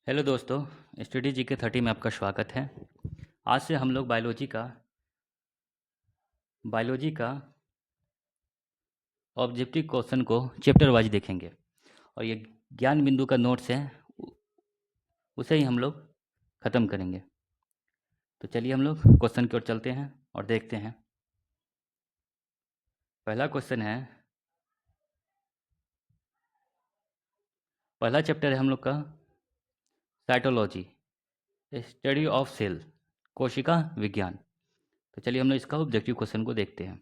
Hello दोस्तों, study जी के 30 में आपका स्वागत है। आज से हम लोग बायोलॉजी का ऑब्जेक्टिव क्वेश्चन को चैप्टर वाइज देखेंगे और ये ज्ञान बिंदु का नोट्स है, उसे ही हम लोग ख़त्म करेंगे। तो चलिए हम लोग क्वेश्चन की ओर चलते हैं और देखते हैं। पहला क्वेश्चन है, पहला चैप्टर है हम लोग का साइटोलॉजी, स्टडी ऑफ सेल, कोशिका विज्ञान। तो चलिए हम लोग इसका ऑब्जेक्टिव क्वेश्चन को देखते हैं।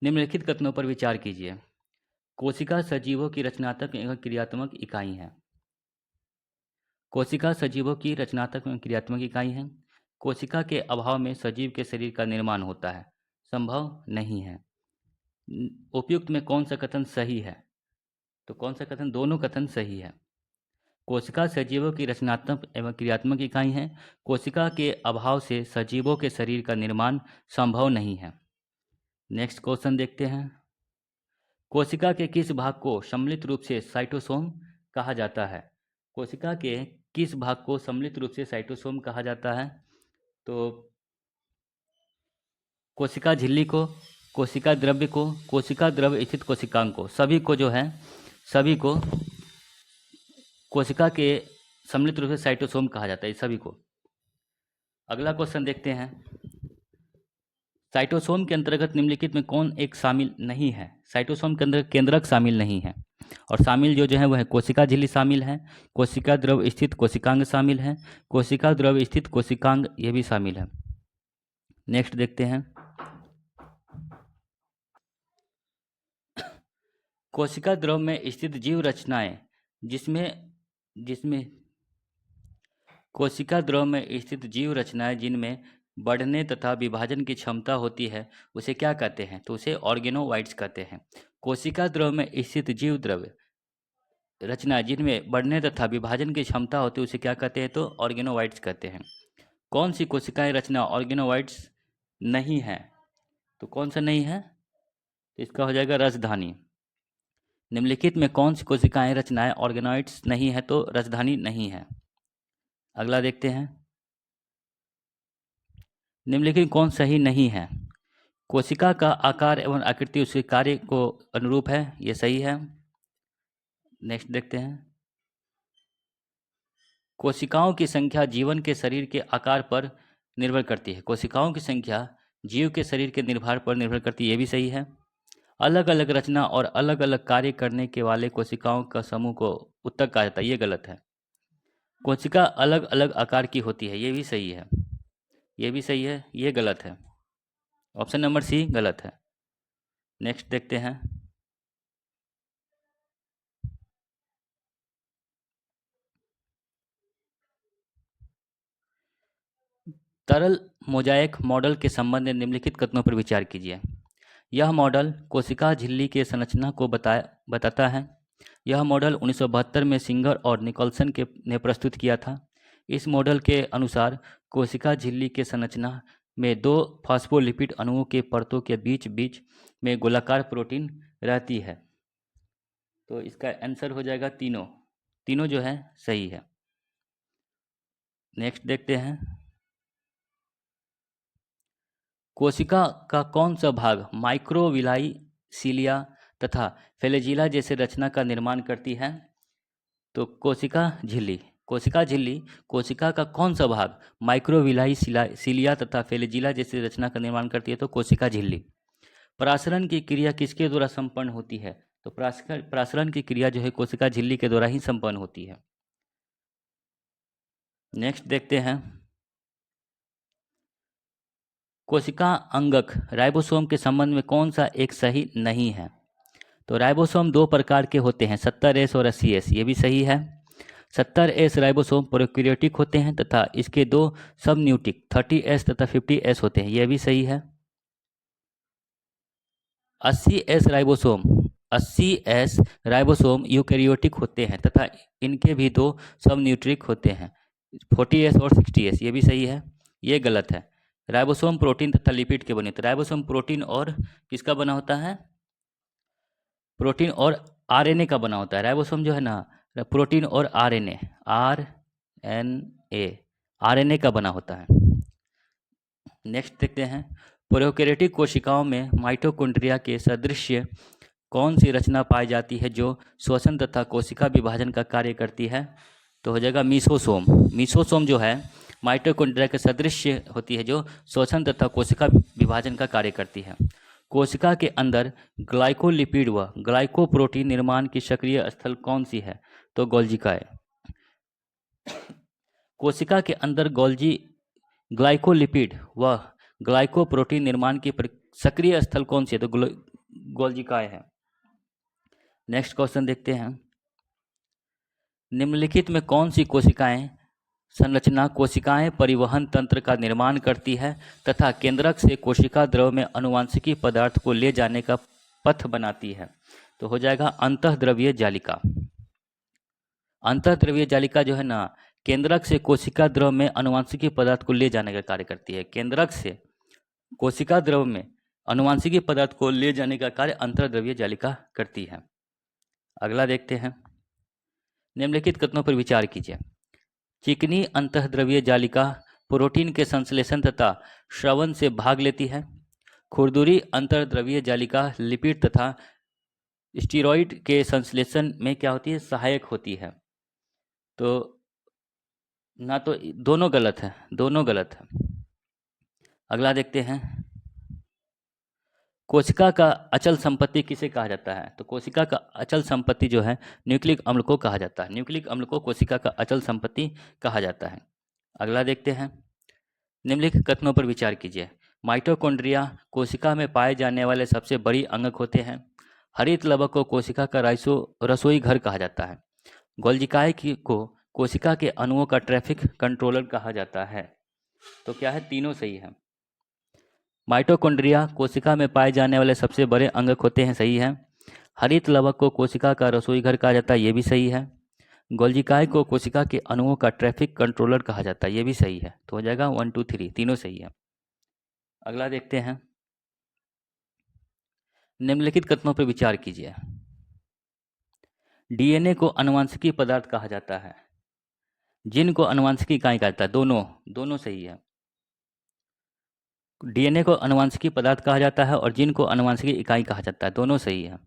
निम्नलिखित कथनों पर विचार कीजिए। कोशिका सजीवों की रचनात्मक एवं क्रियात्मक इकाई है। कोशिका सजीवों की रचनात्मक एवं क्रियात्मक इकाई है। कोशिका के अभाव में सजीव के शरीर का निर्माण होता है, संभव नहीं है। उपयुक्त में कौन सा कथन सही है? तो कौन सा कथन? दोनों कथन सही है। कोशिका सजीवों की रचनात्मक एवं क्रियात्मक इकाई है। कोशिका के अभाव से सजीवों के शरीर का निर्माण संभव नहीं है। नेक्स्ट क्वेश्चन देखते हैं। कोशिका के किस भाग को सम्मिलित रूप से साइटोसोम कहा जाता है? कोशिका के किस भाग को सम्मिलित रूप से साइटोसोम कहा जाता है? तो कोशिका झिल्ली को, कोशिका द्रव्य को, कोशिका द्रव्य स्थित कोशिकांग को, सभी को जो है, सभी को कोशिका के सम्मिलित रूप से साइटोसोम कहा जाता है, सभी को। अगला क्वेश्चन देखते हैं। साइटोसोम के अंतर्गत निम्नलिखित में कौन एक शामिल नहीं है? साइटोसोम के अंदर केंद्रक शामिल नहीं है, और शामिल जो है वह है कोशिका झिल्ली शामिल है, कोशिका द्रव स्थित कोशिकांग शामिल है, कोशिका द्रव स्थित कोशिकांग ये भी शामिल है। नेक्स्ट देखते हैं। कोशिका द्रव में स्थित जीव रचनाएं जिसमें जिसमें कोशिका द्रव में स्थित जीव रचनाएं जिनमें बढ़ने तथा विभाजन की क्षमता होती है उसे क्या कहते हैं? तो उसे ऑर्गेनोवाइट्स कहते हैं। कोशिका द्रव में स्थित जीव द्रव्य रचना जिनमें बढ़ने तथा विभाजन की क्षमता होती है उसे क्या कहते हैं? तो ऑर्गेनोवाइट्स कहते हैं। कौन सी कोशिकाएं रचना ऑर्गेनोवाइट्स नहीं है? तो कौन सा नहीं है? तो इसका हो जाएगा रसधानी। निम्नलिखित में कौन सी कोशिकाएं रचनाएं ऑर्गेनोइड्स नहीं है? तो रसधानी नहीं है। अगला देखते हैं। निम्नलिखित कौन सही नहीं है? कोशिका का आकार एवं आकृति उसके कार्य को अनुरूप है, ये सही है। नेक्स्ट देखते हैं। कोशिकाओं की संख्या जीवन के शरीर के आकार पर निर्भर करती है। कोशिकाओं की संख्या जीव के शरीर के निर्भर पर निर्भर करती है, ये भी सही है। अलग अलग रचना और अलग अलग कार्य करने के वाले कोशिकाओं का समूह को उत्तक कहा जाता है, ये गलत है। कोशिका अलग अलग आकार की होती है, ये भी सही है। ये भी सही है, ये गलत है। ऑप्शन नंबर सी गलत है। नेक्स्ट देखते हैं। तरल मोजाइक मॉडल के संबंध में निम्नलिखित कथनों पर विचार कीजिए। यह मॉडल कोशिका झिल्ली के संरचना को बताता है। यह मॉडल 1972 में सिंगर और निकोलसन ने प्रस्तुत किया था। इस मॉडल के अनुसार कोशिका झिल्ली के संरचना में दो फॉस्फोलिपिड अणुओं के परतों के बीच बीच में गोलाकार प्रोटीन रहती है। तो इसका आंसर हो जाएगा तीनों। तीनों जो है सही है। नेक्स्ट देखते हैं। कोशिका का कौन सा भाग माइक्रोविलाई सीलिया तथा फ्लैजिला जैसे रचना का निर्माण करती है? तो कोशिका झिल्ली। कोशिका झिल्ली कोशिका का कौन सा भाग माइक्रोविलाई सीलिया तथा फ्लैजिला जैसे रचना का निर्माण करती है? तो कोशिका झिल्ली। परासरण की क्रिया किसके द्वारा संपन्न होती है? तो परासरण की क्रिया जो है कोशिका झिल्ली के द्वारा ही संपन्न होती है। नेक्स्ट देखते हैं। कोशिका अंगक राइबोसोम के संबंध में कौन सा एक सही नहीं है? तो राइबोसोम दो प्रकार के होते हैं, 70S और 80S, ये भी सही है। 70S राइबोसोम प्रोकैरियोटिक होते हैं तथा इसके दो सब न्यूटिक 30S तथा 50S होते हैं, यह भी सही है। 80S राइबोसोम यूकैरियोटिक होते हैं तथा इनके भी दो सब न्यूट्रिक होते हैं, 40S और 60S, ये भी सही है। ये गलत है। राइबोसोम प्रोटीन तथा लिपिड के बने होते हैं। राइबोसोम प्रोटीन और किसका बना होता है? प्रोटीन और आरएनए का बना होता है। राइबोसोम जो है ना, प्रोटीन और आरएनए, आरएनए, आरएनए का बना होता है। नेक्स्ट देखते हैं, प्रोकैरियोटिक कोशिकाओं में माइटोकॉन्ड्रिया के सदृश कौन सी रचना पाई जाती है जो श्वसन तथा कोशिका विभाजन का कार्य करती है? तो हो जाएगा मीसोसोम। मीसोसोम जो है माइटोकॉन्ड्रिया के सदृश होती है जो श्वसन तथा कोशिका विभाजन का कार्य करती है। कोशिका के अंदर ग्लाइकोलिपिड व ग्लाइकोप्रोटीन निर्माण की सक्रिय स्थल कौन सी है? तो गोल्जिकाए। कोशिका के अंदर गोल्जी ग्लाइकोलिपिड व ग्लाइकोप्रोटीन निर्माण की सक्रिय स्थल कौन सी है? तो गोल्जिकाए है। नेक्स्ट क्वेश्चन देखते हैं, निम्नलिखित में कौन सी कोशिकाएं संरचना कोशिकाएं परिवहन तंत्र का निर्माण करती है तथा केंद्रक से कोशिका द्रव में अनुवांशिकी पदार्थ को ले जाने का पथ बनाती है? तो हो जाएगा अंतःद्रवीय जालिका। अंतःद्रवीय जालिका जो है ना, केंद्रक से कोशिका द्रव में अनुवांशिकी पदार्थ को ले जाने का कार्य करती है। केंद्रक से कोशिका द्रव में अनुवांशिकी पदार्थ को ले जाने का कार्य अंतःद्रवीय जालिका करती है। अगला देखते हैं, निम्नलिखित कथनों पर विचार कीजिए। चिकनी अंतःद्रवीय जालिका प्रोटीन के संश्लेषण तथा श्रवण से भाग लेती है। खुरदुरी अंतःद्रवीय जालिका लिपिड तथा स्टीरॉयड के संश्लेषण में क्या होती है? सहायक होती है। तो ना, तो दोनों गलत है, दोनों गलत है। अगला देखते हैं, कोशिका का अचल संपत्ति किसे कहा जाता है? तो कोशिका का अचल संपत्ति जो है न्यूक्लिक अम्ल को कहा जाता है। न्यूक्लिक अम्ल को कोशिका का अचल संपत्ति कहा जाता है। अगला देखते हैं, निम्नलिखित कथनों पर विचार कीजिए। माइटोकॉन्ड्रिया कोशिका में पाए जाने वाले सबसे बड़ी अंगक होते हैं। हरित लवक को कोशिका का रसोई घर कहा जाता है। गोल्जिकाए को कोशिका के अणुओं का ट्रैफिक कंट्रोलर कहा जाता है। तो क्या है? तीनों सही है। माइटोकॉन्ड्रिया कोशिका में पाए जाने वाले सबसे बड़े अंगक होते हैं, सही है। हरित लवक को कोशिका का रसोई घर कहा जाता है, ये भी सही है। गोल्जिकाए को कोशिका के अणुओं का ट्रैफिक कंट्रोलर कहा जाता है, ये भी सही है। तो हो जाएगा 1 2 3, तीनों सही है। अगला देखते हैं, निम्नलिखित कथनों पर विचार कीजिए। डीएनए को आनुवंशिकी पदार्थ कहा जाता है, जीन को आनुवंशिकी इकाई कहा जाता है। दोनों सही है। डीएनए को आनुवंशिकी पदार्थ कहा जाता है और जीन को आनुवंशिकी इकाई कहा जाता है, दोनों सही है।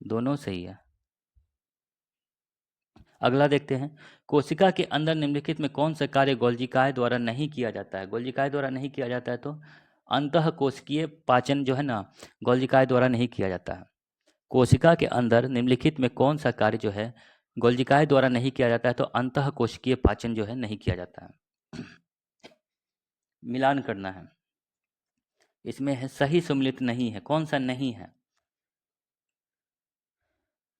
दोनों सही है। अगला देखते हैं, कोशिका के अंदर निम्नलिखित में कौन सा कार्य गोल्जिकाए द्वारा नहीं किया जाता है? गोल्जिकाए द्वारा नहीं किया जाता है तो अंतः कोशिकीय पाचन जो है ना, गोल्जिकाए द्वारा नहीं किया जाता है। कोशिका के अंदर निम्नलिखित में कौन सा कार्य जो है गोल्जिकाए द्वारा नहीं किया जाता है? तो अंतः कोशिकीय पाचन जो है नहीं किया जाता है। मिलान करना है, इसमें है सही सम्मिलित नहीं है, कौन सा नहीं है?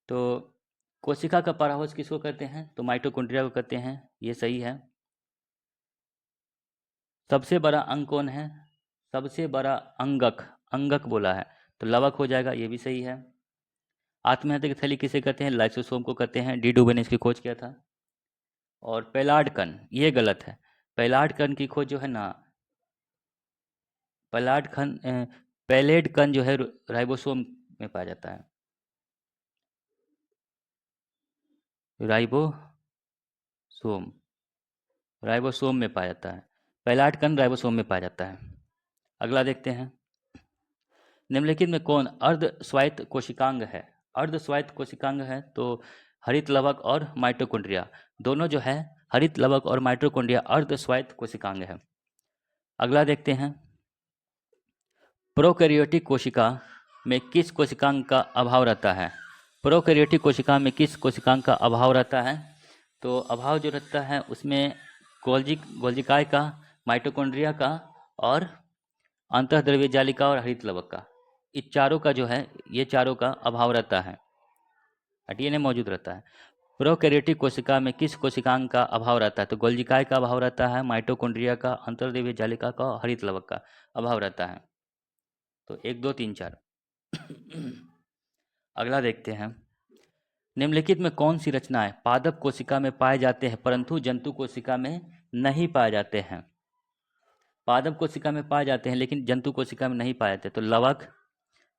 तो कोशिका का पराहोज किसको कहते हैं? तो माइटोकॉन्ड्रिया को कहते हैं, ये सही है। सबसे बड़ा अंग कौन है? सबसे बड़ा अंगक बोला है, तो लवक हो जाएगा, ये भी सही है। आत्महत्या की थैली किसे कहते हैं? लाइसोसोम को कहते हैं, डी डुबे ने इसकी खोज किया था। और पैलार्ड कण, ये गलत है। पैलार्ड कण की खोज जो है ना, पैलेड कण जो है राइबोसोम में पाया जाता है। राइबोसोम में पाया जाता है। पैलार्ड कण राइबोसोम में पाया जाता है। अगला देखते हैं, निम्नलिखित में कौन अर्ध स्वायत्त कोशिकांग है? अर्ध स्वायत्त कोशिकांग है तो हरित लवक और माइटोकॉन्ड्रिया, दोनों जो है हरित लवक और माइटोकॉन्ड्रिया अर्ध स्वायत्त कोशिकांग है। अगला देखते हैं, प्रोकैरियोटिक कोशिका में किस कोशिकांग का अभाव रहता है? प्रोकैरियोटिक कोशिका में किस कोशिकांग का अभाव रहता है? तो अभाव जो रहता है उसमें गोल्जिकाए का, माइटोकॉन्ड्रिया का और अंतःद्रव्य जालिका और हरित लवक का, इस चारों का जो है, ये चारों का अभाव रहता है, डीएनए मौजूद रहता है। प्रोकैरियोटिक कोशिका में किस कोशिकांग का अभाव रहता है? तो गोल्जिकाए का अभाव रहता है, माइटोकॉन्ड्रिया का, अंतर्द्रव्य जालिका का और हरित लवक का अभाव रहता है। तो 1 2 3 4। अगला देखते हैं, निम्नलिखित में कौन सी रचनाएं पादप कोशिका में पाए जाते हैं परंतु जंतु कोशिका में नहीं पाए जाते हैं? पादप कोशिका में पाए जाते हैं लेकिन जंतु कोशिका में नहीं पाए जाते। तो लवक,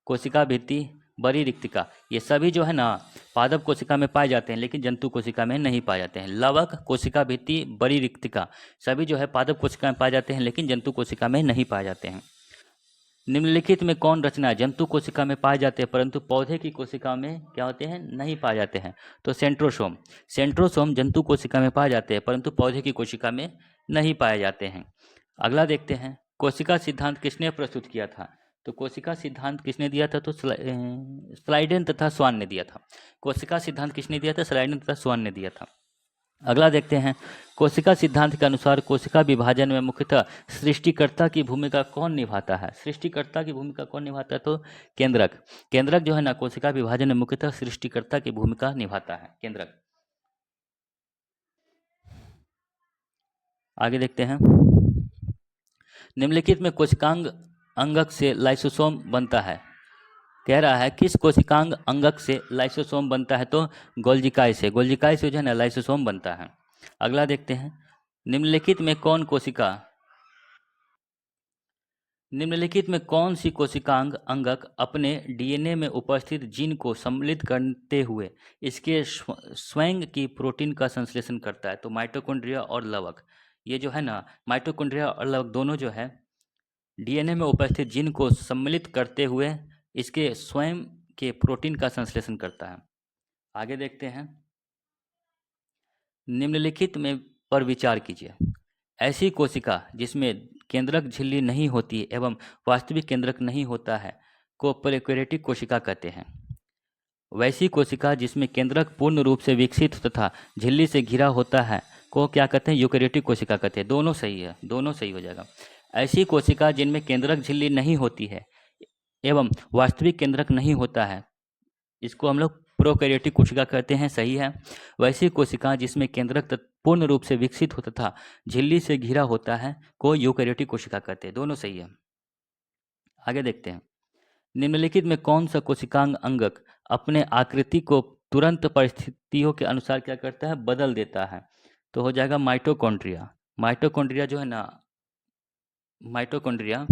कोशिका भित्ति, बड़ी रिक्तिका, ये सभी जो है ना पादप कोशिका में पाए जाते हैं लेकिन जंतु कोशिका में नहीं पाए जाते हैं। लवक, कोशिका भित्ति, बड़ी रिक्तिका, सभी जो है पादप कोशिका में पाए जाते हैं लेकिन जंतु कोशिका में नहीं पाए जाते हैं। निम्नलिखित में कौन रचना जंतु कोशिका में पाए जाते हैं परंतु पौधे की कोशिका में क्या होते हैं, नहीं पाए जाते हैं? तो सेंट्रोसोम। सेंट्रोसोम जंतु कोशिका में पाए जाते हैं परंतु पौधे की कोशिका में नहीं पाए जाते हैं। अगला देखते हैं, कोशिका सिद्धांत किसने प्रस्तुत किया था? तो कोशिका सिद्धांत किसने दिया था? तो स्लाइडेन तथा स्वान ने दिया था। कोशिका सिद्धांत किसने दिया था? स्लाइडेन तथा स्वान ने दिया था। अगला देखते हैं, कोशिका सिद्धांत के अनुसार कोशिका विभाजन में मुख्यतः सृष्टिकर्ता की भूमिका कौन निभाता है? सृष्टिकर्ता की भूमिका कौन निभाता है? तो केंद्रक। केंद्रक जो है ना कोशिका विभाजन में मुख्यतः सृष्टिकर्ता की भूमिका निभाता है, केंद्रक। आगे देखते हैं, निम्नलिखित में कोशिकांग अंगक से लाइसोसोम बनता है। कह रहा है किस कोशिकांग अंगक से लाइसोसोम बनता है? तो गोल्जिकाई से। गोल्जिकाई से जो है ना लाइसोसोम बनता है। अगला देखते हैं, निम्नलिखित में कौन सी कोशिकांग अंगक अपने डीएनए में उपस्थित जीन को सम्मिलित करते हुए इसके स्वयं की प्रोटीन का संश्लेषण करता है? तो माइटोकॉन्ड्रिया और लवक। ये जो है ना माइटोकॉन्ड्रिया और लवक दोनों जो है डीएनए में उपस्थित जीन को सम्मिलित करते हुए इसके स्वयं के प्रोटीन का संश्लेषण करता है। आगे देखते हैं, निम्नलिखित में पर विचार कीजिए। ऐसी कोशिका जिसमें केंद्रक झिल्ली नहीं होती एवं वास्तविक केंद्रक नहीं होता है को प्रोकैरियोटिक कोशिका कहते हैं। वैसी कोशिका जिसमें केंद्रक पूर्ण रूप से विकसित तथा झिल्ली से घिरा होता है को क्या कहते हैं? यूकैरियोटिक कोशिका कहते हैं। दोनों सही है, दोनों सही हो जाएगा। ऐसी कोशिका जिनमें केंद्रक झिल्ली नहीं होती है एवं वास्तविक केंद्रक नहीं होता है इसको हम लोग प्रोकैरियोटिक कोशिका कहते हैं, सही है। वैसी कोशिका जिसमें केंद्रक पूर्ण रूप से विकसित होता था झिल्ली से घिरा होता है को यूकैरियोटिक कोशिका कहते हैं। दोनों सही है। आगे देखते हैं, निम्नलिखित में कौन सा कोशिकांग अंगक अपने आकृति को तुरंत परिस्थितियों के अनुसार क्या करता है? बदल देता है। तो हो जाएगा माइटोकॉन्ड्रिया। माइटोकॉन्ड्रिया जो है ना माइटोकॉन्ड्रिया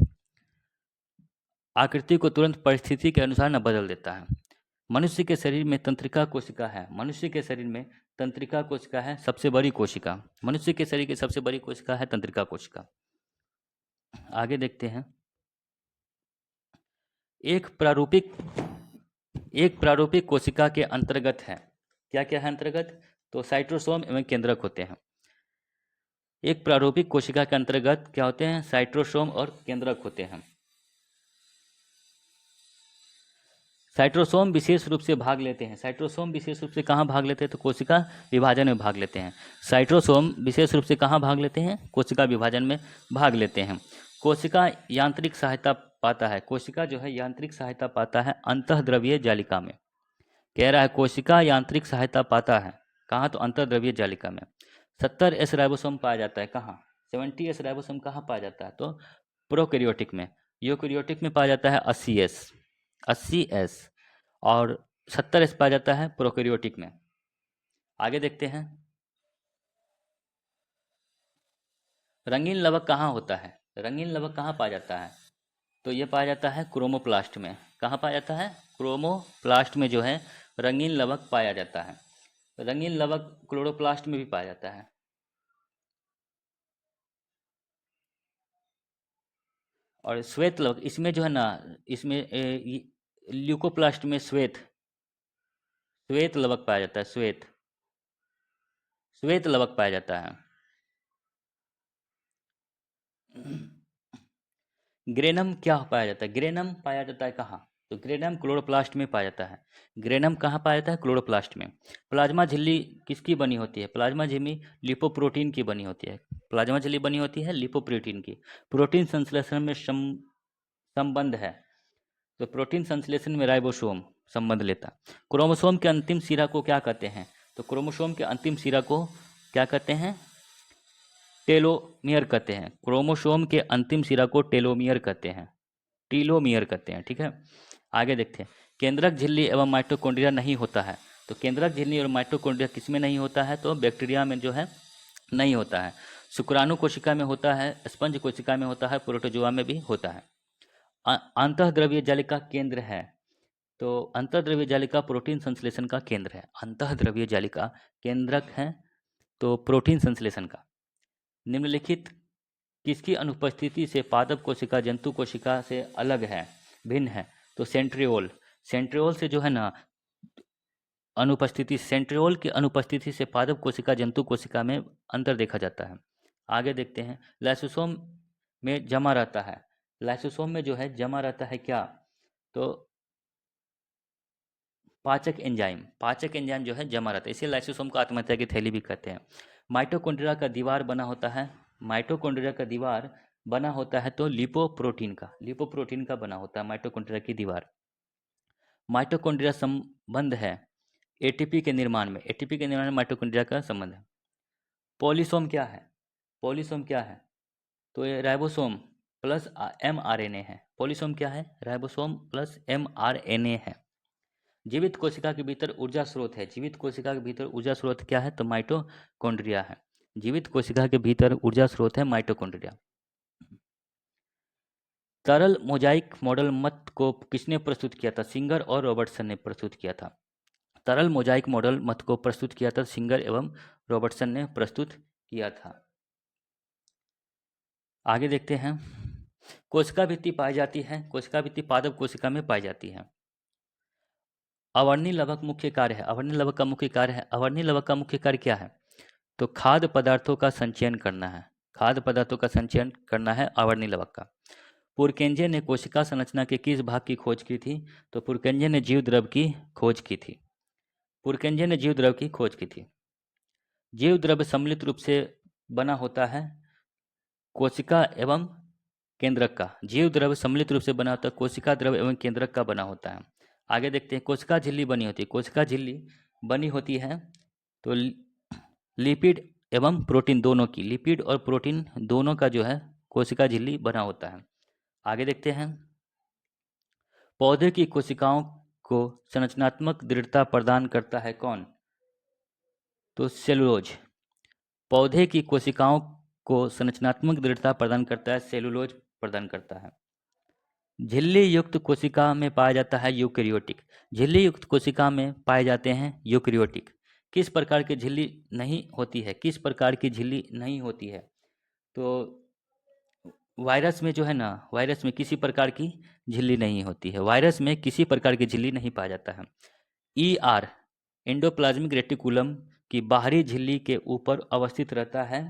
आकृति को तुरंत परिस्थिति के अनुसार न बदल देता है। मनुष्य के शरीर में तंत्रिका कोशिका है। मनुष्य के शरीर में तंत्रिका कोशिका है सबसे बड़ी कोशिका। मनुष्य के शरीर की सबसे बड़ी कोशिका है तंत्रिका कोशिका। आगे देखते हैं, एक प्रारूपिक कोशिका के अंतर्गत है, क्या क्या है अंतर्गत? तो साइट्रोसोम एवं केंद्रक होते हैं। एक प्रारूपिक कोशिका के अंतर्गत क्या होते हैं? साइट्रोसोम और केंद्रक होते हैं। साइट्रोसोम विशेष रूप से भाग लेते हैं। साइट्रोसोम विशेष रूप से कहाँ भाग लेते हैं? तो कोशिका विभाजन में भाग लेते हैं। साइट्रोसोम विशेष रूप से कहाँ भाग लेते हैं? कोशिका विभाजन में भाग लेते हैं। कोशिका यांत्रिक सहायता पाता है। कोशिका जो है यांत्रिक सहायता पाता है अंतःद्रव्यीय जालिका में। कह रहा है कोशिका यांत्रिक सहायता पाता है कहाँ? तो अंतःद्रव्यीय जालिका में। 70S राइबोसोम पाया जाता है कहाँ? 70S राइबोसोम कहाँ पाया जाता है? तो प्रोकैरियोटिक में। यूकैरियोटिक में पाया जाता है 80S और 70S पाया जाता है प्रोकैरियोटिक में। आगे देखते हैं, रंगीन लवक कहाँ होता है? रंगीन लवक कहाँ पाया जाता है? तो ये पाया जाता है क्रोमोप्लास्ट में। कहाँ पाया जाता है? क्रोमोप्लास्ट में जो है रंगीन लवक पाया जाता है। रंगीन लवक क्लोरोप्लास्ट में भी पाया जाता है। और श्वेत लवक इसमें जो है ना इसमें ल्यूकोप्लास्ट में श्वेत लवक पाया जाता है। श्वेत लवक पाया जाता है। ग्रेनम क्या पाया जाता है? ग्रेनम पाया जाता है कहाँ? तो ग्रेनम क्लोरोप्लास्ट में पाया जाता है। ग्रेनम कहाँ पाया जाता है? क्लोरोप्लास्ट में। प्लाज्मा झिल्ली किसकी बनी होती है? प्लाज्मा झिल्ली लिपोप्रोटीन की बनी होती है। प्लाज्मा झिल्ली बनी होती है लिपोप्रोटीन की। प्रोटीन संश्लेषण में संबंध है तो प्रोटीन संश्लेषण में राइबोसोम संबंध लेता। क्रोमोसोम के अंतिम सिरा को क्या कहते हैं? तो क्रोमोसोम के अंतिम सिरा को क्या कहते हैं? टेलोमियर कहते हैं। क्रोमोसोम के अंतिम सिरा को टेलोमियर कहते हैं, टीलोमियर कहते हैं। ठीक है, आगे देखते हैं, केंद्रक झिल्ली एवं माइटोकॉन्ड्रिया नहीं होता है। तो केंद्रक झिल्ली और माइटोकॉन्ड्रिया किसमें नहीं होता है? तो बैक्टीरिया में जो है नहीं होता है। शुक्राणु कोशिका में होता है, स्पंज कोशिका में होता है, प्रोटोजोआ में भी होता है। अंतःद्रव्यीय जालिका केंद्र है। तो अंतःद्रव्य जालिका प्रोटीन संश्लेषण का केंद्र है। अंतःद्रव्य जालिका केंद्रक है तो प्रोटीन संश्लेषण का। निम्नलिखित किसकी अनुपस्थिति से पादप कोशिका जंतु कोशिका से अलग है, भिन्न है? तो सेंट्रियोल। सेंट्रियोल से जो है ना सेंट्रियोल की अनुपस्थिति से पादप कोशिका जंतु कोशिका में अंतर देखा जाता है। आगे देखते हैं, लाइसोसोम में जमा रहता है। लाइसोसोम में जो है जमा रहता है क्या? तो पाचक एंजाइम जो है जमा रहता है, इसे लाइसोसोम को आत्महत्या की थैली भी कहते हैं। माइटोकॉन्ड्रिया का दीवार बना होता है। माइटोकॉन्ड्रिया का दीवार बना होता है तो लिपोप्रोटीन का बना होता है माइटोकॉन्ड्रिया की दीवार। माइटोकॉन्ड्रिया संबंध है एटीपी के निर्माण में। एटीपी के निर्माण में माइटोकॉन्ड्रिया का संबंध है। पॉलीसोम क्या है? पॉलीसोम क्या है? तो ये राइबोसोम प्लस mRNA है। पॉलीसोम क्या है? राइबोसोम प्लस mRNA है। जीवित कोशिका के भीतर ऊर्जा स्रोत है। जीवित कोशिका के भीतर ऊर्जा स्रोत क्या है? तो माइटोकॉन्ड्रिया है। जीवित कोशिका के भीतर ऊर्जा स्रोत है माइटोकॉन्ड्रिया। तरल मोजाइक मॉडल मत को किसने प्रस्तुत किया था? सिंगर और रॉबर्टसन ने प्रस्तुत किया था। तरल मोजाइक मॉडल मत को प्रस्तुत किया था सिंगर एवं रॉबर्टसन ने प्रस्तुत किया था। आगे देखते हैं, कोशिका भित्ति पाई जाती है। कोशिका भित्ति पादप कोशिका में पाई जाती है। अवर्णी लवक मुख्य कार्य है। अवर्णी लवक का मुख्य कार्य है। अवर्णी लवक का मुख्य कार्य क्या है? तो खाद्य पदार्थों का संचयन करना है। खाद्य पदार्थों का संचयन करना है अवर्णी लवक का। पुरकेंजे ने कोशिका संरचना के किस भाग की खोज की थी? तो पुरकेंजे ने जीव द्रव की खोज की थी। पुरकेंजे ने जीव द्रव की खोज की थी। जीव द्रव्य सम्मिलित रूप से बना होता है कोशिका एवं केंद्रक का। जीव द्रव्य सम्मिलित रूप से बना होता है कोशिका द्रव्य एवं केंद्रक का बना होता है। आगे देखते हैं, कोशिका झिल्ली बनी होती है। कोशिका झिल्ली बनी होती है तो लिपिड एवं प्रोटीन दोनों की, लिपिड और प्रोटीन दोनों का जो है कोशिका झिल्ली बना होता है। आगे देखते हैं, पौधे की कोशिकाओं को संरचनात्मक दृढ़ता प्रदान करता है कौन? तो सेलुलोज। पौधे की कोशिकाओं को संरचनात्मक दृढ़ता प्रदान करता है सेलुलोज प्रदान करता है। झिल्ली युक्त कोशिका में पाया जाता है यूकेरियोटिक। झिल्ली युक्त कोशिका में पाए जाते हैं यूकेरियोटिक। किस प्रकार की झिल्ली नहीं होती है? किस प्रकार की झिल्ली नहीं होती है? तो वायरस में जो है ना, वायरस में किसी प्रकार की झिल्ली नहीं होती है। वायरस में किसी प्रकार की झिल्ली नहीं पाया जाता है। ER एंडोप्लाज्मिक रेटिकुलम की बाहरी झिल्ली के ऊपर अवस्थित रहता है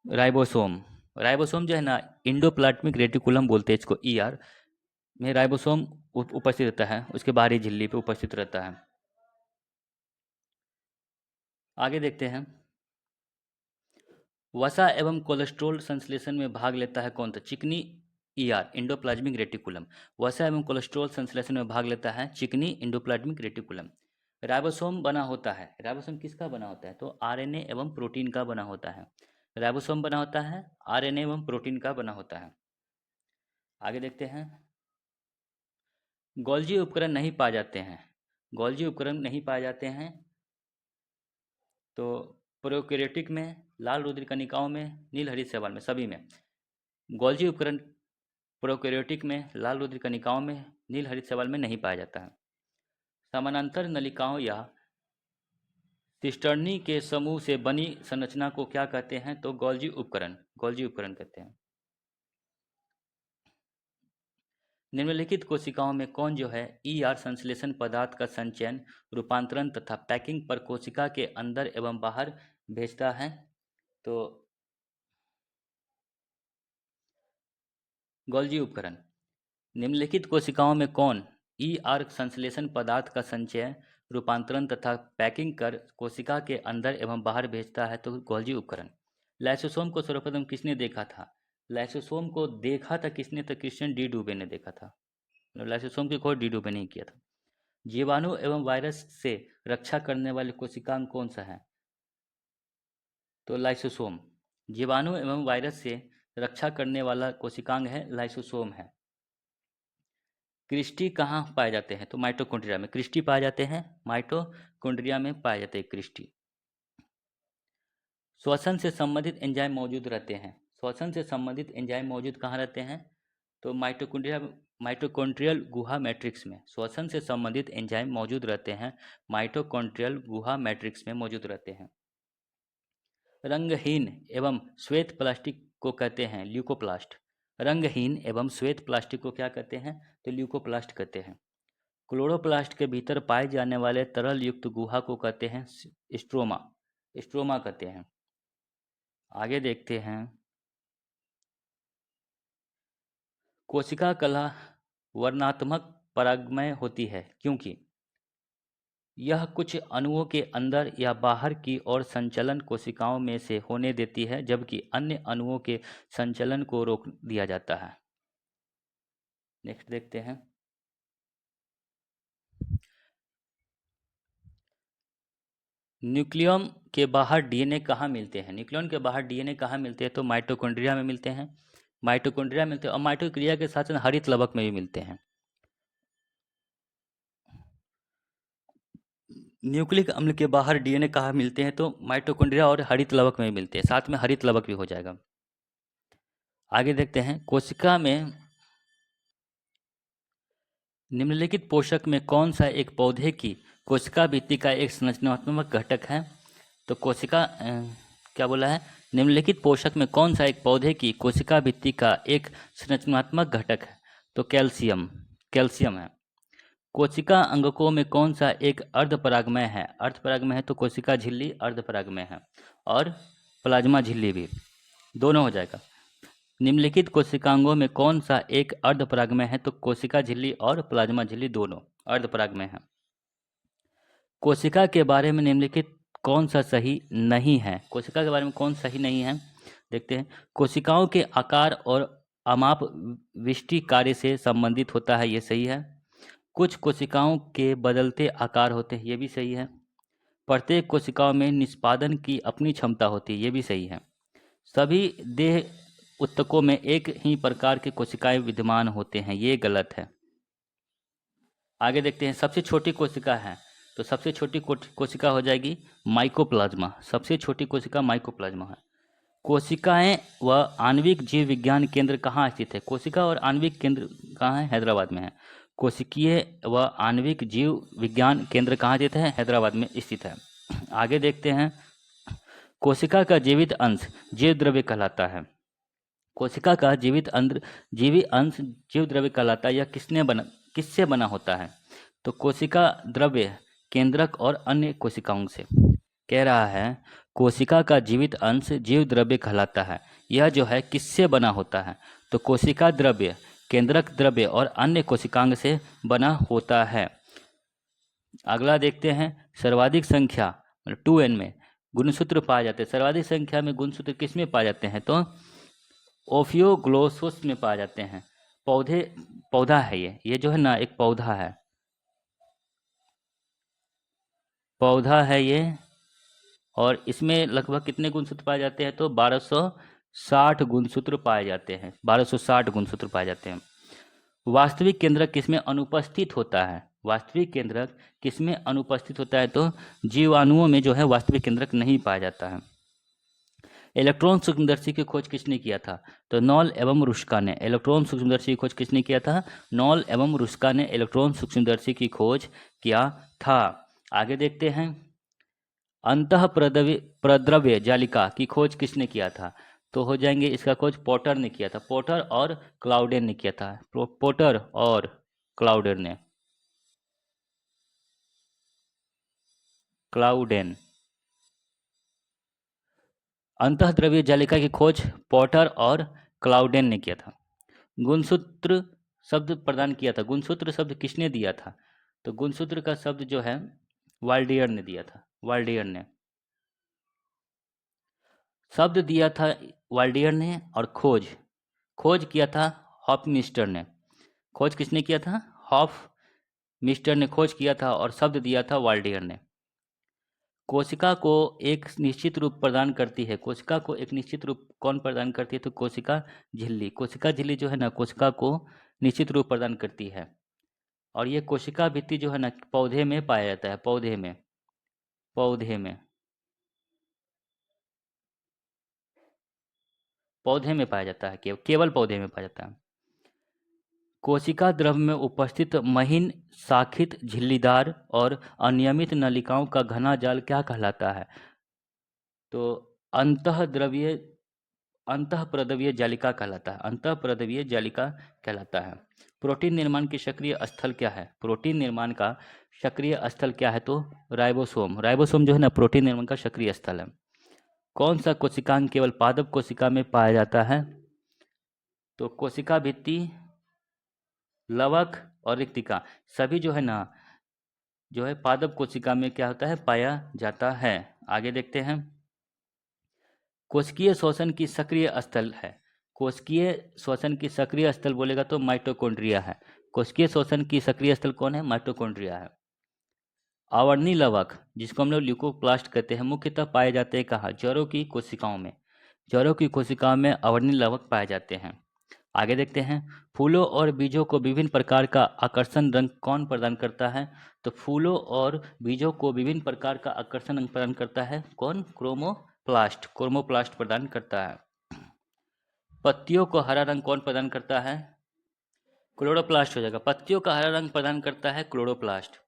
राइबोसोम। राइबोसोम जो है ना, एंडोप्लाज्मिक रेटिकुलम बोलते हैं इसको, ER में राइबोसोम उपस्थित रहता है, उसके बाहरी झिल्ली पे उपस्थित रहता है। आगे देखते हैं, वसा एवं कोलेस्ट्रोल संश्लेषण में भाग लेता है कौन? था चिकनी ER एंडोप्लाज्मिक रेटिकुलम। वसा एवं कोलेस्ट्रोल संश्लेषण में भाग लेता है चिकनी एंडोप्लाज्मिक रेटिकुलम। राइबोसोम बना होता है। राइबोसोम किसका बना होता है? तो RNA एवं प्रोटीन का बना होता है। राइबोसोम बना होता है RNA एवं प्रोटीन का बना होता है। आगे देखते हैं, गोल्जी उपकरण नहीं पाए जाते हैं। गोल्जी उपकरण नहीं पाए जाते हैं तो प्रोकैरियोटिक में, लाल रुधिर कणिकाओं में, नील हरित शैवाल में, सभी में। गोल्जी उपकरण प्रोकैरियोटिक में, लाल रुधिर कणिकाओं में, नील हरित शैवाल में नहीं पाया जाता है। समानांतर नलिकाओं या सिस्टर्नी के समूह से बनी संरचना को क्या कहते हैं? तो गोल्जी उपकरण। गोल्जी उपकरण कहते हैं। निम्नलिखित कोशिकाओं में कौन जो है ER संश्लेषण पदार्थ का संचयन, रूपांतरण तथा पैकिंग पर कोशिका के अंदर एवं बाहर भेजता है? तो गोल्जी उपकरण। निम्नलिखित कोशिकाओं में कौन ER संश्लेषण पदार्थ का संचय, रूपांतरण तथा पैकिंग कर कोशिका के अंदर एवं बाहर भेजता है? तो गोल्जी उपकरण। लाइसोसोम को सर्वप्रथम किसने देखा था? लाइसोसोम को देखा था किसने? तो क्रिश्चियन डी डूबे ने देखा था। लाइसोसोम की खोज डी डूबे ने किया था। जीवाणु एवं वायरस से रक्षा करने वाले कोशिकांग कौन सा है? तो लाइसोसोम। जीवाणु एवं वायरस से रक्षा करने वाला कोशिकांग है लाइसोसोम है। क्रिस्टी कहाँ पाए जाते हैं? तो माइटोकॉन्ड्रिया में क्रिस्टी पाए जाते हैं। माइटोकॉन्ड्रिया में पाए जाते हैं क्रिस्टी। श्वसन से संबंधित एंजाइम मौजूद रहते हैं। श्वसन से संबंधित एंजाइम मौजूद कहाँ रहते हैं? तो माइटोकॉन्ड्रिया माइटोकॉन्ड्रियल गुहा मैट्रिक्स में श्वसन से संबंधित एंजाइम मौजूद रहते हैं। माइटोकॉन्ड्रियल गुहा मैट्रिक्स में मौजूद रहते हैं। रंगहीन एवं श्वेत प्लास्टिक को कहते हैं ल्यूकोप्लास्ट। रंगहीन एवं श्वेत प्लास्टिक को क्या कहते हैं? तो ल्यूकोप्लास्ट कहते हैं। क्लोरोप्लास्ट के भीतर पाए जाने वाले तरल युक्त गुहा को कहते हैं स्ट्रोमा। स्ट्रोमा कहते हैं। आगे देखते हैं। कोशिका कला वर्णात्मक परागमय होती है क्योंकि यह कुछ अणुओं के अंदर या बाहर की ओर संचलन कोशिकाओं में से होने देती है, जबकि अन्य अणुओं के संचलन को रोक दिया जाता है। नेक्स्ट देखते हैं। न्यूक्लियम के बाहर डीएनए कहाँ मिलते हैं? न्यूक्लियन के बाहर डीएनए कहाँ मिलते हैं? तो माइटोकॉन्ड्रिया में मिलते हैं। माइटोकॉन्ड्रिया मिलते हैं और माइटोकॉन्ड्रिया के साथ साथ हरित लवक में भी मिलते हैं। न्यूक्लिक अम्ल के बाहर डीएनए कहाँ मिलते हैं? तो माइटोकॉन्ड्रिया और हरित लवक में भी मिलते हैं। साथ में हरित लवक भी हो जाएगा। आगे देखते हैं। कोशिका में निम्नलिखित पोषक में कौन सा एक पौधे की कोशिका भित्ति का एक संरचनात्मक घटक है? तो कोशिका क्या बोला है? निम्नलिखित पोषक में कौन सा एक पौधे की कोशिका भित्ति का एक संरचनात्मक घटक है? तो कैल्शियम। कैल्शियम है। कोशिका अंगकों में कौन सा एक अर्धपरागमय है? अर्धपरागमय है तो कोशिका झिल्ली अर्धपरागमय है और प्लाज्मा झिल्ली भी, दोनों हो जाएगा। निम्नलिखित कोशिकांगों में कौन सा एक अर्धपरागमय है? तो कोशिका झिल्ली और प्लाज्मा झिल्ली दोनों अर्धपरागमय है। कोशिका के बारे में निम्नलिखित कौन सा सही नहीं है? कोशिका के बारे में कौन सही नहीं है? देखते हैं। कोशिकाओं के आकार और अमाप विष्टि कार्य से संबंधित होता है, ये सही है। कुछ कोशिकाओं के बदलते आकार होते हैं, ये भी सही है। प्रत्येक कोशिकाओं में निष्पादन की अपनी क्षमता होती है, ये भी सही है। सभी देह ऊतकों में एक ही प्रकार के कोशिकाएं विद्यमान होते हैं, ये गलत है। आगे देखते हैं। सबसे छोटी कोशिका है तो सबसे छोटी कोशिका हो जाएगी माइकोप्लाज्मा। सबसे छोटी कोशिका माइकोप्लाज्मा है। कोशिकाएं व आणविक जीव विज्ञान केंद्र कहाँ स्थित है? कोशिका और आणविक केंद्र कहाँ है? हैदराबाद में है। कोशिकीय व आणविक जीव विज्ञान केंद्र कहाँ स्थित है? हैदराबाद में स्थित है। आगे देखते हैं। कोशिका का जीवित अंश जीव द्रव्य कहलाता है। कोशिका का जीवी अंश जीव द्रव्य कहलाता है। यह किससे बना होता है? तो कोशिका द्रव्य केंद्रक और अन्य कोशिकाओं से। कह रहा है कोशिका का जीवित अंश जीव द्रव्य कहलाता है। यह जो है किससे बना होता है? तो कोशिका द्रव्य केंद्रक द्रव्य और अन्य कोशिकांग से बना होता है। अगला देखते हैं। सर्वाधिक संख्या 2n में गुणसूत्र पाए जाते हैं। सर्वाधिक संख्या में गुणसूत्र किस में पाए जाते हैं? तो ओफियोग्लोसस में पाए जाते हैं। पौधा है ये जो है ना, एक पौधा है। पौधा है ये और इसमें लगभग कितने गुणसूत्र पाए जाते हैं? तो 1260 गुणसूत्र पाए जाते हैं। 1260 गुणसूत्र पाए जाते हैं। वास्तविक केंद्रक किसमें अनुपस्थित होता है? वास्तविक केंद्रक किसमें अनुपस्थित होता है? तो जीवाणुओं में जो है वास्तविक केंद्रक नहीं पाया जाता है। इलेक्ट्रॉन सूक्ष्मदर्शी की खोज किसने किया था? तो नॉल एवं रुस्का ने। इलेक्ट्रॉन सूक्ष्मदर्शी की खोज किसने किया था? नॉल एवं रुस्का ने इलेक्ट्रॉन सूक्ष्मदर्शी की खोज किया था। आगे देखते हैं। अंतः प्रद्रव्य जालिका की खोज किसने किया था? तो हो जाएंगे इसका खोज पोटर ने किया था। पोटर और क्लाउडेन ने किया था। पोटर और क्लाउडेन ने। क्लाउडेन। अंतः द्रव्य जालिका की खोज पोटर और क्लाउडेन ने किया था। गुणसूत्र शब्द प्रदान किया था। गुणसूत्र शब्द किसने दिया था? तो गुणसूत्र का शब्द जो है वाल्डियर ने दिया था। वाल्डियर ने शब्द दिया था, वाल्डियर ने। और खोज किया था हॉफमिस्टर ने। खोज किसने किया था? हॉफमिस्टर ने खोज किया था और शब्द दिया था वाल्डियर ने। कोशिका को एक निश्चित रूप प्रदान करती है। कोशिका को एक निश्चित रूप कौन प्रदान करती है? तो कोशिका झिल्ली। कोशिका झिल्ली जो है ना, कोशिका को निश्चित रूप प्रदान करती है। और ये कोशिका भित्ति जो है ना, पौधे में पाया जाता है। पौधे में पौधे में पाया जाता है। केवल पौधे में पाया जाता है। कोशिका द्रव में उपस्थित महीन, शाखित, झिल्लीदार और अनियमित नलिकाओं का घना जाल क्या कहलाता है? तो अंतःद्रवीय अंतःप्रद्रवीय जालिका कहलाता है। अंतःप्रद्रवीय जालिका कहलाता है। प्रोटीन निर्माण की सक्रिय स्थल क्या है? प्रोटीन निर्माण का सक्रिय स्थल क्या है? तो राइबोसोम। राइबोसोम जो है ना, प्रोटीन निर्माण का सक्रिय स्थल है। कौन सा कोशिकांग केवल पादप कोशिका में पाया जाता है? तो कोशिका भित्ति, लवक और रिक्तिका सभी जो है ना, जो है पादप कोशिका में क्या होता है? पाया जाता है। आगे देखते हैं। कोशिकीय श्वसन की सक्रिय स्थल है। कोशिकीय श्वसन की सक्रिय स्थल बोलेगा तो माइटोकॉन्ड्रिया है। कोशिकीय श्वसन की सक्रिय स्थल कौन है? माइटोकॉन्ड्रिया है। आवर्णी लवक, जिसको हम लोग ल्यूकोप्लास्ट कहते हैं, मुख्यतः पाए जाते हैं कहाँ? जड़ों की कोशिकाओं में। जड़ों की कोशिकाओं में आवर्णी लवक पाए जाते हैं। आगे देखते हैं। फूलों और बीजों को विभिन्न प्रकार का आकर्षण रंग कौन प्रदान करता है? तो फूलों और बीजों को विभिन्न प्रकार का आकर्षण रंग प्रदान करता है कौन? क्रोमोप्लास्ट। क्रोमोप्लास्ट प्रदान करता है। पत्तियों को हरा रंग कौन प्रदान करता है? क्लोरोप्लास्ट हो जाएगा। पत्तियों का हरा रंग प्रदान करता है क्लोरोप्लास्ट।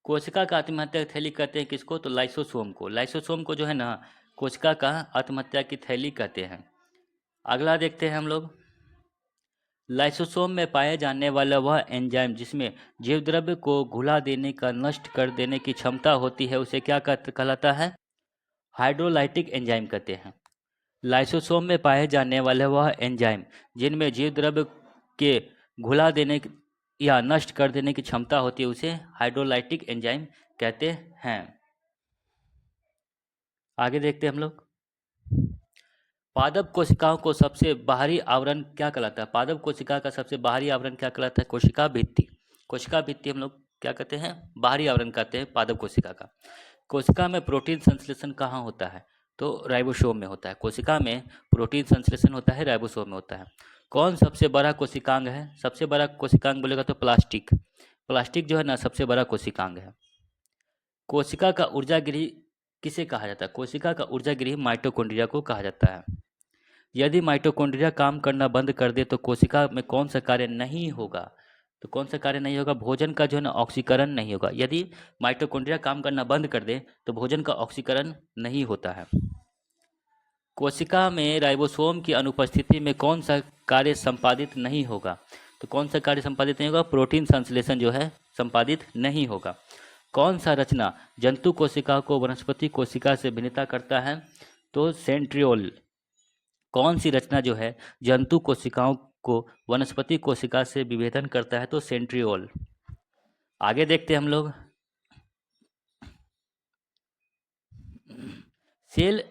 कोशिका का आत्महत्या की थैली कहते हैं किसको? तो लाइसोसोम को। लाइसोसोम को जो है ना, कोशिका का आत्महत्या की थैली कहते हैं। अगला देखते हैं हम लोग। लाइसोसोम में पाए जाने वाला वह एंजाइम जिसमें जीवद्रव्य को घुला देने का, नष्ट कर देने की क्षमता होती है, उसे क्या कहलाता है? हाइड्रोलाइटिक एंजाइम कहते हैं। लाइसोसोम में पाए जाने वाले वह एंजाइम जिनमें जीवद्रव्य के घुला देने या नष्ट कर देने की क्षमता होती है, उसे हाइड्रोलाइटिक एंजाइम कहते हैं। आगे देखते हैं हम लोग। पादप कोशिकाओं को सबसे बाहरी आवरण क्या कहलाता है? पादप कोशिका का सबसे बाहरी आवरण क्या कहलाता है? कोशिका भित्ति। कोशिका भित्ति हम लोग क्या कहते हैं? बाहरी आवरण कहते हैं पादप कोशिका का। कोशिका में प्रोटीन संश्लेषण कहाँ होता है? तो राइबोसोम में होता है। कोशिका में प्रोटीन संश्लेषण होता है, राइबोसोम में होता है। कौन सबसे बड़ा कोशिकांग है? सबसे बड़ा कोशिकांग बोलेगा तो प्लास्टिक। प्लास्टिक जो है ना, सबसे बड़ा कोशिकांग है। कोशिका का ऊर्जा गृह किसे कहा जाता है? कोशिका का ऊर्जा गृह माइटोकॉन्ड्रिया को कहा जाता है। यदि माइटोकॉन्ड्रिया काम करना बंद कर दे तो कोशिका में कौन सा कार्य नहीं होगा? तो कौन सा कार्य नहीं होगा? भोजन का जो है ना, ऑक्सीकरण नहीं होगा। यदि माइटोकॉन्ड्रिया काम करना बंद कर दे तो भोजन का ऑक्सीकरण नहीं होता है। कोशिका में राइबोसोम की अनुपस्थिति में कौन सा कार्य संपादित नहीं होगा? तो कौन सा कार्य संपादित नहीं होगा? प्रोटीन संश्लेषण जो है संपादित नहीं होगा। कौन सा रचना जंतु कोशिका को वनस्पति कोशिका से भिन्नता करता है? तो सेंट्रियोल। कौन सी रचना जो है जंतु कोशिकाओं को वनस्पति कोशिका से विभेदन करता है? तो सेंट्रियोल। आगे देखते हैं हम लोग। सेल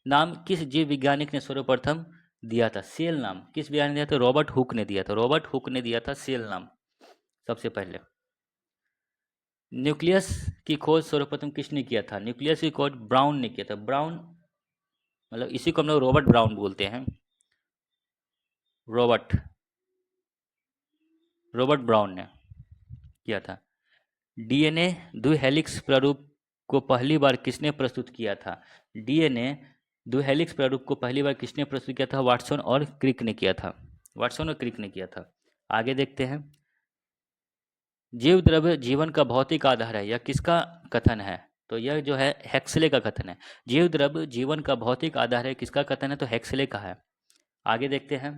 नाम किस जीव वैज्ञानिक ने सर्वप्रथम दिया था? सेल नाम किस वैज्ञानिक ने दिया था? रॉबर्ट हुक ने दिया था। रॉबर्ट हुक ने दिया था सेल नाम सबसे पहले। न्यूक्लियस की खोज सर्वप्रथम किसने किया था? न्यूक्लियस की खोज ब्राउन ने किया था। ब्राउन मतलब इसी को हम लोग रॉबर्ट ब्राउन बोलते हैं। रॉबर्ट रॉबर्ट ब्राउन ने किया था। डीएनए द्विहेलिक्स प्रारूप को पहली बार किसने प्रस्तुत किया था? डीएनए द्विहेलिक्स प्रारूप को पहली बार किसने प्रस्तुत किया था? वाटसन और क्रिक ने किया था। वाटसन और क्रिक ने किया था। आगे देखते हैं। जीव द्रव्य जीवन का भौतिक आधार है, यह किसका कथन है? तो यह जो है हेक्सले का कथन है। जीव द्रव्य जीवन का भौतिक आधार है, किसका कथन है? तो हेक्सले का है। आगे देखते हैं।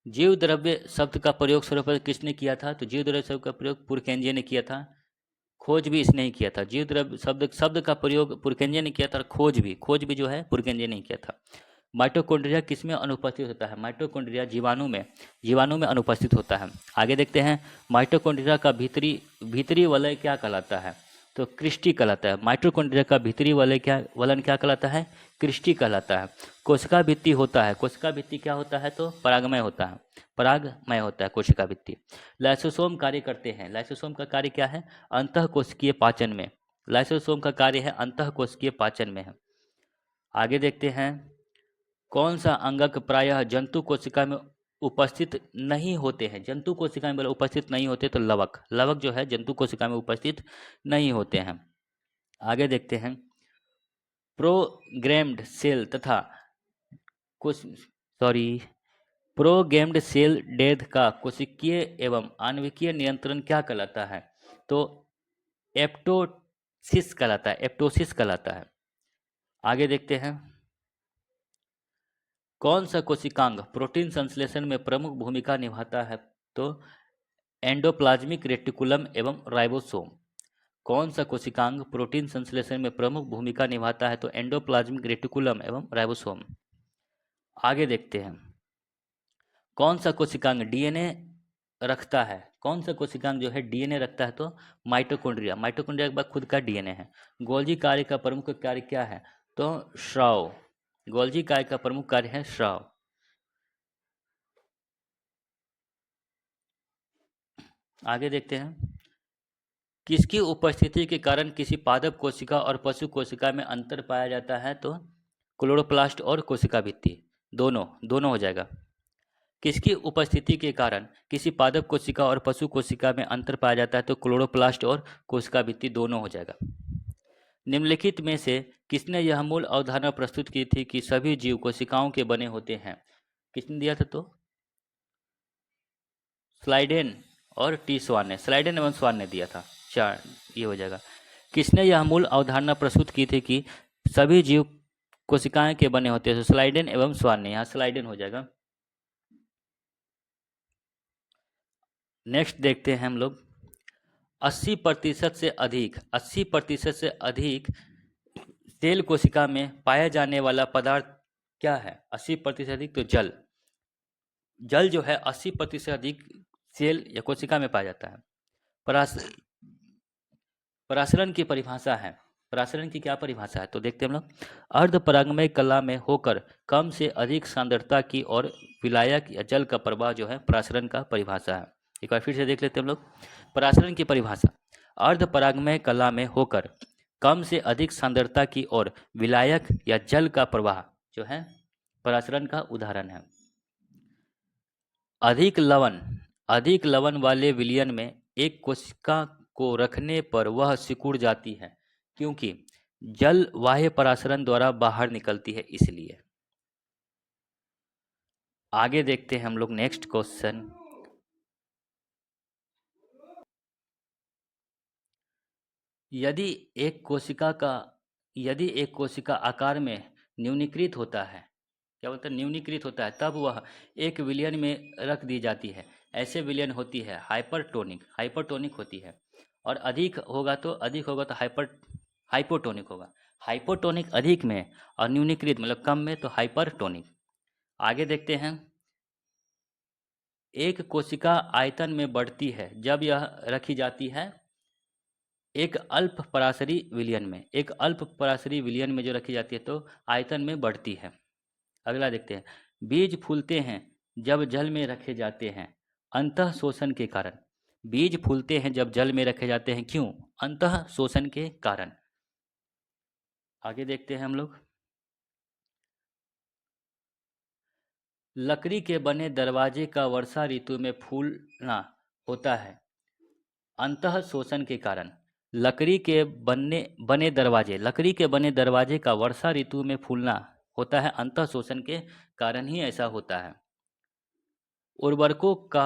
जीव द्रव्य शब्द का प्रयोग सर्वप्रथम किसने किया था? तो जीव द्रव्य शब्द का प्रयोग पुरकेंजे ने किया था। खोज भी इसने ही किया था। जीव द्रव्य शब्द शब्द का प्रयोग पुरकेंजे ने किया था और खोज भी जो है पुरकेंजे ने किया था। माइटोकॉन्ड्रिया किसमें अनुपस्थित होता है? माइटोकॉन्ड्रिया जीवाणु में अनुपस्थित होता है। आगे देखते हैं। माइटोकॉन्ड्रिया का भीतरी वलय क्या कहलाता है? तो क्रिस्टी कहलाता है। माइटोकॉन्ड्रिया का भीतरी वलन क्या कहलाता है? क्रिस्टी कहलाता है। कोशिका भित्ति होता है। कोशिका भित्ति क्या होता है? तो परागमय होता है। परागमय होता है कोशिका भित्ति। लाइसोसोम कार्य करते हैं। लाइसोसोम का कार्य क्या है? अंतःकोशिकीय पाचन में। लाइसोसोम का कार्य है अंतःकोशिकीय पाचन में है। आगे देखते हैं। कौन सा अंगक प्रायः जंतु कोशिका में उपस्थित नहीं होते हैं? जंतु कोशिका में उपस्थित नहीं होते तो लवक जो है जंतु कोशिका में उपस्थित नहीं होते हैं। आगे देखते हैं। प्रोग्राम्ड सेल तथा सॉरी प्रोगेम्ड सेल डेथ का कोशिकीय एवं आणविकीय नियंत्रण क्या कहलाता है? तो एप्टोसिस कहलाता है, एप्टोसिस कहलाता है। आगे देखते हैं, कौन सा कोशिकांग प्रोटीन संश्लेषण में प्रमुख भूमिका निभाता है? तो एंडोप्लाज्मिक रेटिकुलम एवं राइबोसोम। कौन सा कोशिकांग प्रोटीन संश्लेषण में प्रमुख भूमिका निभाता है? तो एंडोप्लाज्मिक रेटिकुलम एवं राइबोसोम। आगे देखते हैं, कौन सा कोशिकांग डीएनए रखता है? कौन सा कोशिकांग जो है डीएनए रखता है? तो माइटोकॉन्ड्रिया। माइटोकॉन्ड्रिया के बाद खुद का डीएनए है। गोल्जी कार्य का प्रमुख कार्य क्या है? तो स्राव। गोल्जी कार्य का प्रमुख कार्य है स्राव। आगे देखते हैं, किसकी उपस्थिति के कारण किसी पादप कोशिका और पशु कोशिका में अंतर पाया जाता है? तो क्लोरोप्लास्ट और कोशिका भित्ति, दोनों दोनों हो जाएगा। किसकी उपस्थिति के कारण किसी पादप कोशिका और पशु कोशिका में अंतर पाया जाता है? तो क्लोरोप्लास्ट और कोशिका भित्ति, दोनों हो जाएगा। निम्नलिखित में से किसने यह मूल अवधारणा प्रस्तुत की थी कि सभी जीव कोशिकाओं के बने होते हैं? किसने दिया था? तो स्लाइडेन और टी स्वान ने, स्लाइडेन एवं स्वान ने दिया था। चार, ये हो जाएगा। किसने यह मूल अवधारणा प्रस्तुत की थी कि सभी जीव कोशिकाएं के बने होते हैं? तो स्लाइडेन एवं स्वान ने, यहाँ स्लाइडेन हो जाएगा। नेक्स्ट देखते हैं हम लोग, 80% से अधिक, 80% से अधिक सेल कोशिका में पाया जाने वाला पदार्थ क्या है? 80% अधिक, तो जल। जल जो है 80% से अधिक सेल या कोशिका में पाया जाता है। परास परासरण की परिभाषा है, परासरण की क्या परिभाषा है? तो देखते हैं हम लोग, अर्धपरागमय कला में होकर कम से अधिक सांद्रता की और विलायक या जल का प्रवाह जो है परासरण का परिभाषा है। एक बार फिर से देख लेते हैं हम लोग, परासरण की परिभाषा, अर्धपरागमय कला में होकर कम से अधिक सांद्रता की और विलायक या जल का प्रवाह जो है परासरण का उदाहरण है। अधिक लवण वाले विलयन में एक कोशिका को रखने पर वह सिकुड़ जाती है, क्योंकि जल बाह्य परासरण द्वारा बाहर निकलती है, इसलिए। आगे देखते हैं हम लोग नेक्स्ट क्वेश्चन, यदि एक कोशिका आकार में न्यूनीकृत होता है, क्या बोलते हैं? न्यूनीकृत होता है, तब वह एक विलयन में रख दी जाती है। ऐसे विलयन होती है हाइपरटोनिक, हाइपरटोनिक होती है। और अधिक होगा तो हाइपोटोनिक होगा। हाइपोटोनिक अधिक में और न्यूनीकृत मतलब कम में, तो हाइपरटोनिक। आगे देखते हैं, एक कोशिका आयतन में बढ़ती है जब यह रखी जाती है एक अल्प पराशरी विलयन में। एक अल्प पराशरी विलयन में जो रखी जाती है तो आयतन में बढ़ती है। अगला देखते हैं, बीज फूलते हैं जब जल में रखे जाते हैं अंतः शोषण के कारण। बीज फूलते हैं जब जल में रखे जाते हैं, क्यों? अंतः शोषण के कारण। आगे देखते हैं हम लोग, लकड़ी के बने दरवाजे का वर्षा ऋतु में फूलना होता है अंतः शोषण के कारण। लकड़ी के बने दरवाजे का वर्षा ऋतु में फूलना होता है अंतः शोषण के कारण ही ऐसा होता है। उर्वरकों का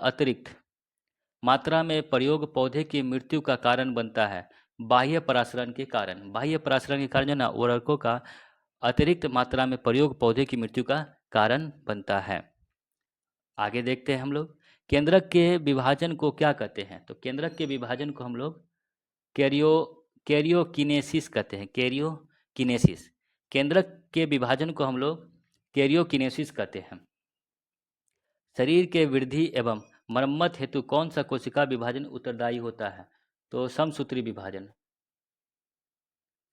अतिरिक्त मात्रा में प्रयोग पौधे की मृत्यु का कारण बनता है बाह्य परासरण के कारण। बाह्य परासरण के कारण जो ना उर्वरकों का अतिरिक्त मात्रा में प्रयोग पौधे की मृत्यु का कारण बनता है। आगे देखते हैं हम लोग, केंद्रक के विभाजन को क्या कहते हैं? तो केंद्रक के विभाजन को हम लोग कैरियोकिनेसिस कहते हैं। कैरियोकिनेसिस, केंद्रक के विभाजन को हम लोग कैरियोकिनेसिस कहते हैं। शरीर के वृद्धि एवं मरम्मत हेतु कौन सा कोशिका विभाजन उत्तरदायी होता है? तो समसूत्री विभाजन।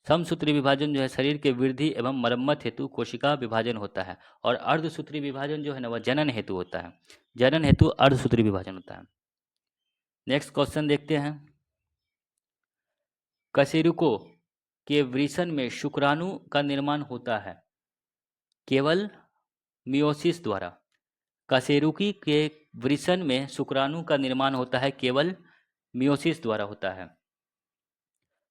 समसूत्री विभाजन जो है शरीर के वृद्धि एवं मरम्मत हेतु कोशिका विभाजन होता है। और अर्धसूत्री विभाजन जो है ना वह जनन हेतु होता है। जनन हेतु अर्धसूत्री विभाजन होता है। नेक्स्ट क्वेश्चन देखते हैं, कशेरुकों के वृषण में शुक्राणु का निर्माण होता है केवल मियोसिस द्वारा। कशेरुकी के वृषण में शुक्राणु का निर्माण होता है केवल मियोसिस द्वारा होता है।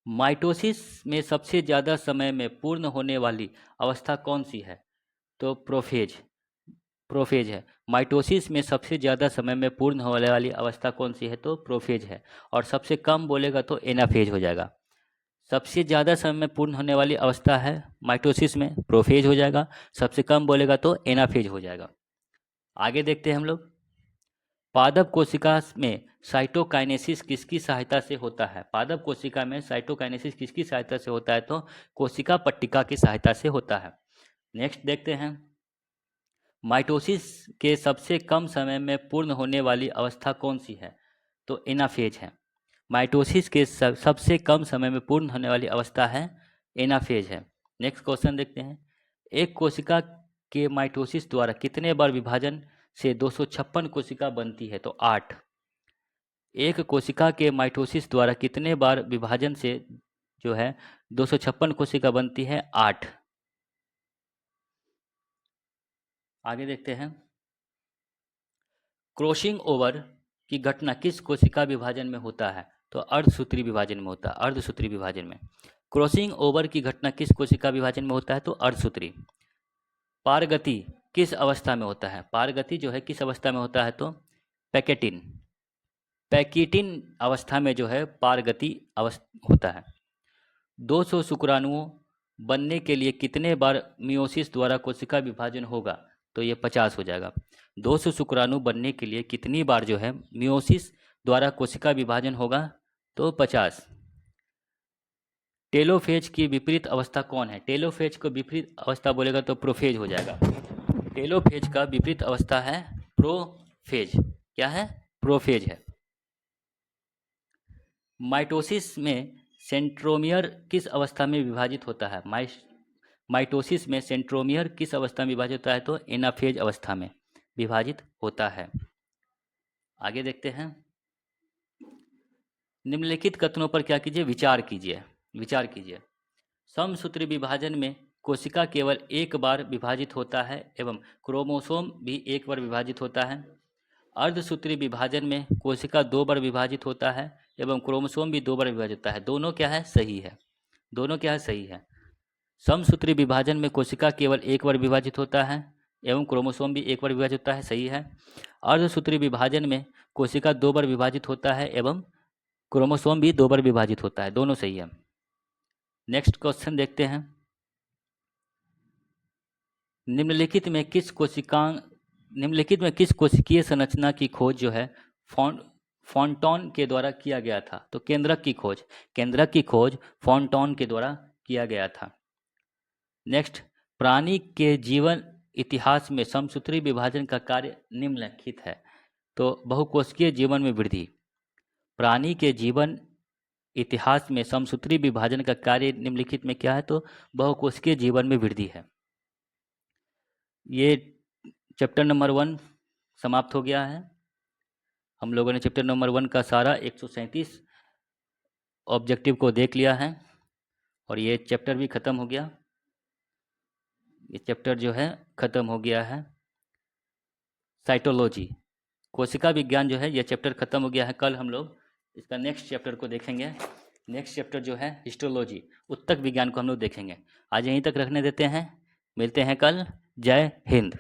माइटोसिस में सबसे ज़्यादा समय में पूर्ण होने वाली अवस्था कौन सी है? तो प्रोफेज प्रोफेज है। माइटोसिस में सबसे ज़्यादा समय में पूर्ण होने वाली अवस्था कौन सी है? तो प्रोफेज है। और सबसे कम बोलेगा तो एनाफेज हो जाएगा। सबसे ज़्यादा समय में पूर्ण होने वाली अवस्था है माइटोसिस में, प्रोफेज हो जाएगा। सबसे कम बोलेगा तो एनाफेज हो जाएगा। आगे देखते हैं हम लोग। पादप कोशिका में साइटोकाइनेसिस किसकी सहायता से होता है? पादप कोशिका में साइटोकाइनेसिस किसकी सहायता से होता है? तो कोशिका पट्टिका की सहायता से होता है। नेक्स्ट देखते हैं। माइटोसिस के सबसे कम समय में पूर्ण होने वाली अवस्था कौन सी है? तो एनाफेज है। माइटोसिस के सबसे कम समय में पूर्ण होने वाली अवस्था है एनाफेज है। नेक्स्ट क्वेश्चन देखते हैं। एक कोशिका के माइटोसिस द्वारा कितने बार विभाजन से 256 कोशिका बनती है? तो 8। एक कोशिका के माइटोसिस द्वारा कितने बार विभाजन से जो है 256 कोशिका बनती है? 8। आगे देखते हैं। क्रॉसिंग ओवर की घटना किस कोशिका विभाजन में होता है? तो अर्धसूत्री विभाजन में होता है। अर्धसूत्री विभाजन में क्रॉसिंग ओवर की घटना किस कोशिका विभाजन में होता है? तो अर्धसूत्री। पारगति किस अवस्था में होता है? पारगति जो है किस अवस्था में होता है? तो पैकेटिन पैकिटिन अवस्था में जो है पारगति अवस्था होता है। 200 शुक्राणुओं बनने के लिए कितने बार मियोसिस द्वारा कोशिका विभाजन होगा? तो ये 50 हो जाएगा। 200 शुक्राणु बनने के लिए कितनी बार जो है मियोसिस द्वारा कोशिका विभाजन होगा? तो 50। टेलोफेज की विपरीत अवस्था कौन है? टेलोफेज को विपरीत अवस्था बोलेगा तो प्रोफेज हो जाएगा। टेलोफेज का विपरीत अवस्था है प्रोफेज। क्या है? प्रोफेज है। माइटोसिस में सेंट्रोमियर किस अवस्था में विभाजित होता है? माइटोसिस में सेंट्रोमियर किस अवस्था में विभाजित होता है? तो एनाफेज अवस्था में विभाजित होता है। आगे देखते हैं। निम्नलिखित कथनों पर क्या कीजिए? विचार कीजिए। विचार कीजिए। समसूत्री विभाजन में कोशिका केवल एक बार विभाजित होता है एवं क्रोमोसोम भी एक बार विभाजित होता है। अर्धसूत्री विभाजन में कोशिका 2 बार विभाजित होता है एवं क्रोमोसोम भी 2 बार विभाजित होता है। दोनों क्या है? सही है। दोनों क्या है? सही है। समसूत्री विभाजन में कोशिका केवल एक बार विभाजित होता है एवं क्रोमोसोम भी एक बार विभाजित होता है। सही है। अर्धसूत्री विभाजन में कोशिका 2 बार विभाजित होता है एवं क्रोमोसोम भी 2 बार विभाजित होता है। दोनों सही है। नेक्स्ट क्वेश्चन देखते हैं। निम्नलिखित में किस कोशिकीय संरचना की खोज जो है फॉन्टॉन के द्वारा किया गया था? तो केंद्रक की खोज फॉन्टॉन के द्वारा किया गया था। नेक्स्ट, प्राणी के जीवन इतिहास में समसूत्री विभाजन का कार्य निम्नलिखित है। तो बहुकोशिकीय जीवन में वृद्धि। प्राणी के जीवन इतिहास में समसूत्री विभाजन का कार्य निम्नलिखित में क्या है? तो बहुकोशिकीय जीवन में वृद्धि है। ये चैप्टर नंबर 1 समाप्त हो गया है। हम लोगों ने चैप्टर नंबर 1 का सारा 137 ऑब्जेक्टिव को देख लिया है और ये चैप्टर भी ख़त्म हो गया। ये चैप्टर जो है ख़त्म हो गया है। साइटोलॉजी, कोशिका विज्ञान जो है ये चैप्टर ख़त्म हो गया है। कल हम लोग इसका नेक्स्ट चैप्टर को देखेंगे। नेक्स्ट चैप्टर जो है हिस्टोलॉजी, उत्तक विज्ञान को हम लोग देखेंगे। आज यहीं तक रखने देते हैं। मिलते हैं कल। जय हिंद।